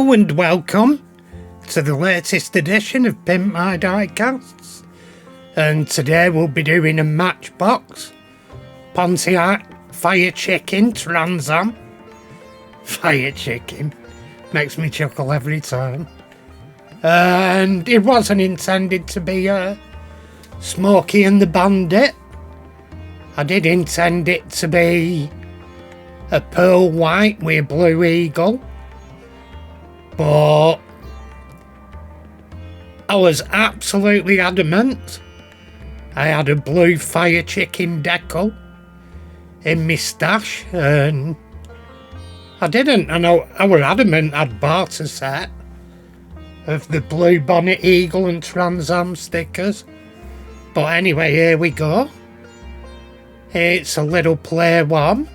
Hello and welcome to the latest edition of Pimp My Diecasts, and today we'll be doing a Matchbox Pontiac Fire Chicken Trans Am. Fire Chicken makes me chuckle every time, and it wasn't intended to be a Smokey and the Bandit. I did intend it to be a pearl white with a blue eagle, but I was absolutely adamant I had a blue fire chicken decal in my stash, and I didn't. I know I were adamant I'd bought a set of the blue bonnet eagle and Trans Am stickers. But anyway, here we go. It's a little play one.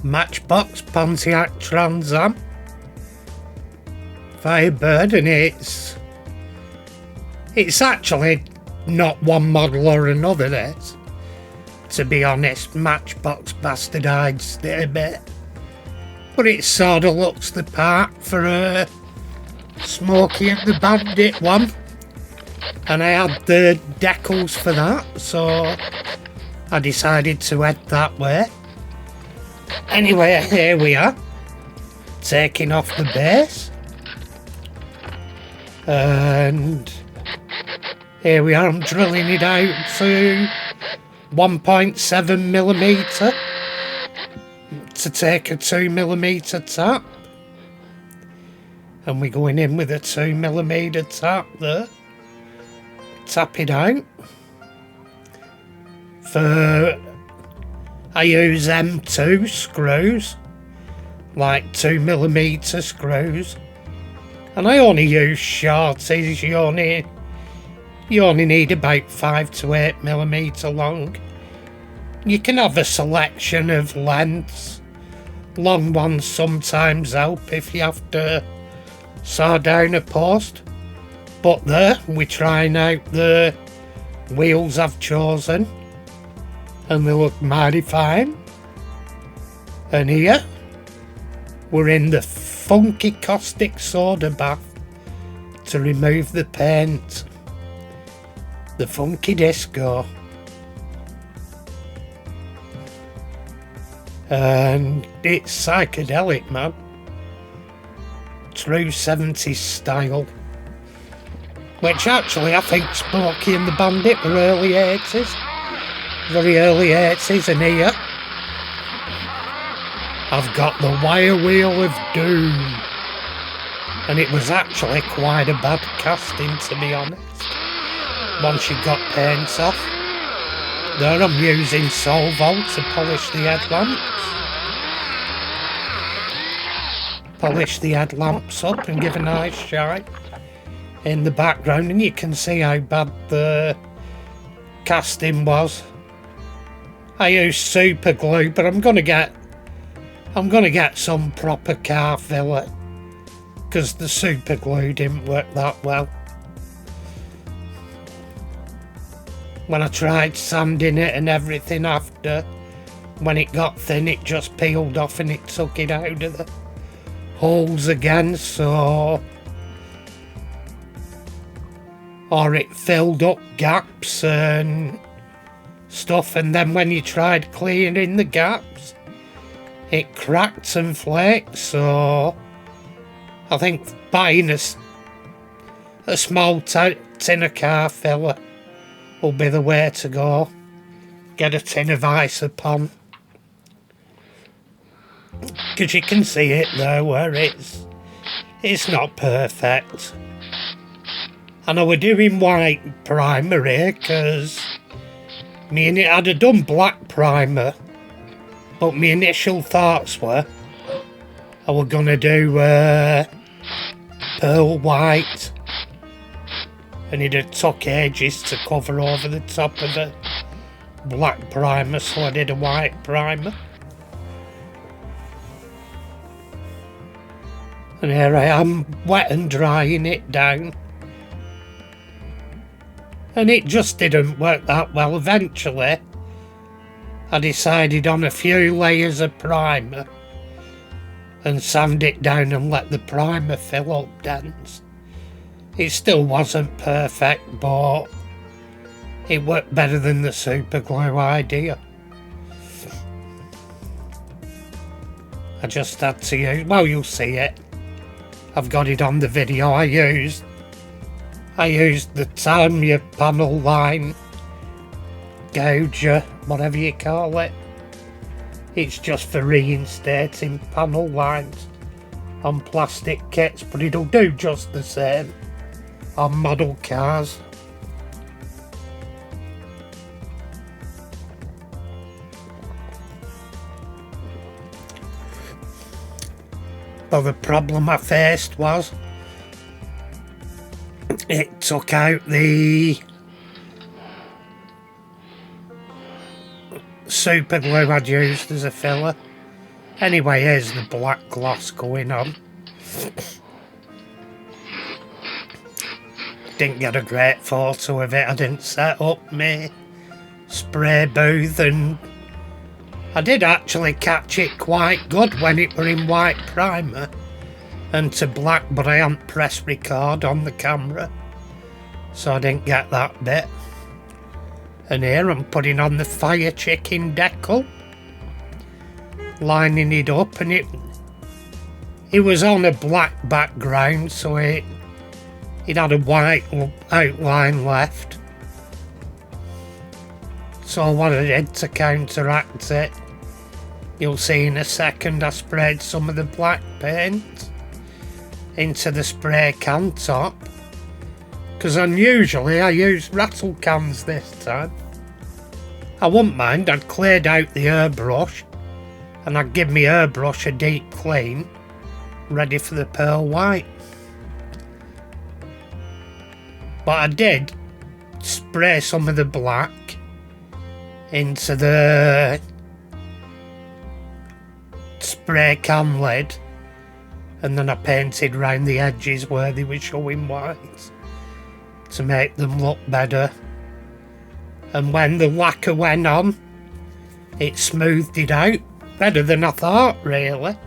Matchbox Pontiac Trans Am Firebird, and it's actually not one model or another, this. To be honest, Matchbox bastardized it a bit. But it sort of looks the part for a Smokey and the Bandit one. And I had the decals for that, so I decided to head that way. Anyway, here we are, taking off the base. And here we are, I'm drilling it out to 1.7mm to take a 2mm tap. And we're going in with a 2mm tap there. Tap it out. I use M2 screws, like 2mm screws. And I only use shorties. You only need about 5 to 8mm long. You can have a selection of lengths. Long ones sometimes help if you have to saw down a post. But there, we're trying out the wheels I've chosen, and they look mighty fine. And here, we're in the funky caustic soda bath to remove the paint. The funky disco. And it's psychedelic, man. True 70s style. Which actually I think Smokey and the Bandit were early 80s. Very early 80s, and here I've got the wire wheel of doom. And it was actually quite a bad casting, to be honest. Once you got paint off. There I'm using Solvol to polish the headlamps. Polish the headlamps up and give a nice shine in the background, and you can see how bad the casting was. I used super glue, but I'm gonna get some proper car filler, because the super glue didn't work that well. When I tried sanding it and everything after, when it got thin, it just peeled off and it took it out of the holes again, or it filled up gaps and stuff, and then when you tried cleaning the gaps, it cracked and flaked. So I think buying a small tin of car filler will be the way to go. Get a tin of ice upon, because you can see it there where it's not perfect. And I were doing white primer here, because I'd have done black primer, but my initial thoughts were I were gonna do pearl white, and it took ages to cover over the top of the black primer, so I did a white primer. And here I am, wet and drying it down. And it just didn't work that well. Eventually, I decided on a few layers of primer and sand it down and let the primer fill up dents. It still wasn't perfect, but it worked better than the super glue idea. I just had to use, well, you'll see it. I've got it on the video. I used the Tamiya panel line gouger, whatever you call it. It's just for reinstating panel lines on plastic kits, but it'll do just the same on model cars. Well, the problem I faced was it took out the super glue I'd used as a filler. Anyway, here's the black gloss going on. Didn't get a great photo of it. I didn't set up my spray booth, and I did actually catch it quite good when it were in white primer and to black, but I hadn't pressed record on the camera, so I didn't get that bit. And here I'm putting on the fire chicken decal, lining it up, and it was on a black background, so it had a white outline left. So what I did to counteract it, you'll see in a second, I sprayed some of the black paint into the spray can top, because unusually I used rattle cans this time. I wouldn't mind, I'd cleared out the airbrush and I'd give my airbrush a deep clean, ready for the pearl white. But I did spray some of the black into the spray can lid, and then I painted round the edges where they were showing white to make them look better. And when the lacquer went on, it smoothed it out better than I thought, really,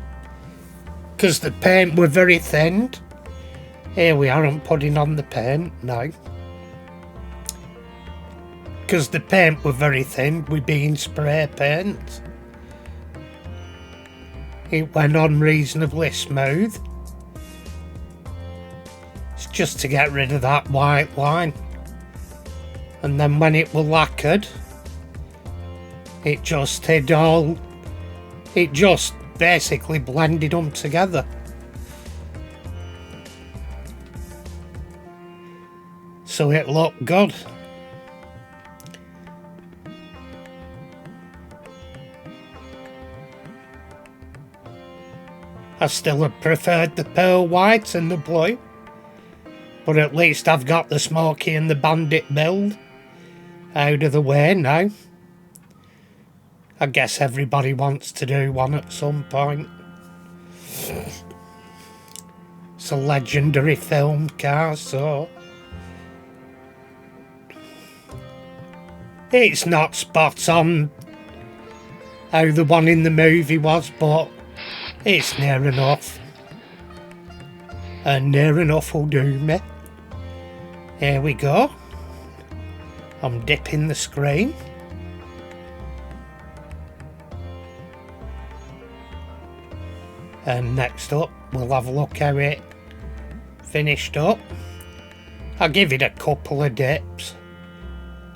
because the paint were very thinned. Here we are, I'm putting on the paint now, because the paint were very thin with being spray paint. It went on reasonably smooth. It's just to get rid of that white line. And then when it were lacquered, it just basically blended them together. So it looked good. I still have preferred the pearl white and the blue, but at least I've got the Smokey and the Bandit build out of the way now. I guess everybody wants to do one at some point. It's a legendary film car, so it's not spot on how the one in the movie was, but it's near enough. And near enough will do me. Here we go. I'm dipping the screen. And next up, we'll have a look how it finished up. I'll give it a couple of dips.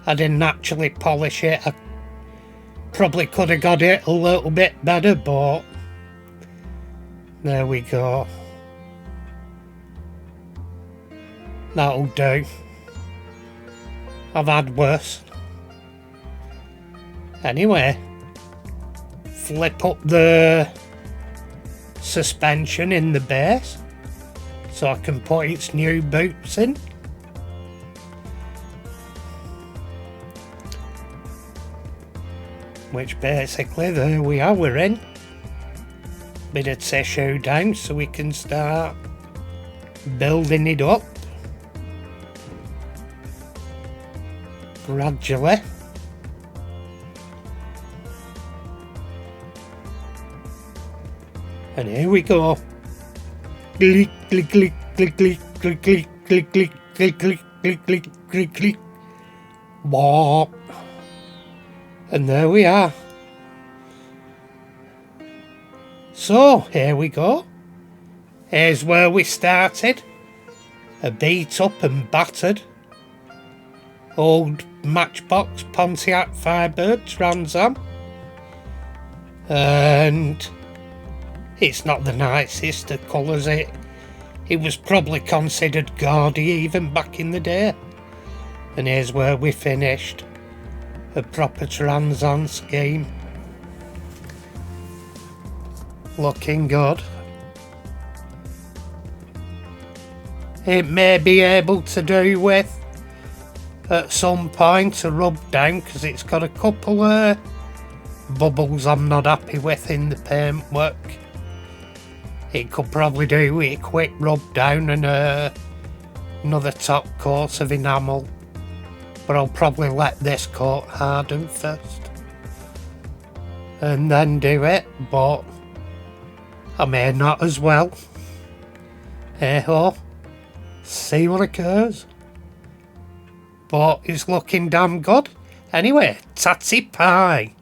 I didn't actually polish it. I probably could have got it a little bit better, but there we go. That'll do. I've had worse. Anyway, flip up the suspension in the base so I can put its new boots in. Which basically, there we are, we're in. Bit of tissue down so we can start building it up gradually. And here we go. Click, click, click, click, click, click, click, click, click, click, click, click, click, click, click. Wop. And there we are. So, here we go. Here's where we started. A beat up and battered old Matchbox Pontiac Firebird Trans Am. And it's not the nicest of colours. It was probably considered gaudy even back in the day. And here's where we finished. A proper Trans Am scheme. Looking good. It may be able to do with at some point a rub down, because it's got a couple of bubbles I'm not happy with in the paintwork. It could probably do with a quick rub down and another top coat of enamel, but I'll probably let this coat harden first and then do it, but I may not as well. Hey ho, see what occurs. But it's looking damn good. Anyway, tatty pie.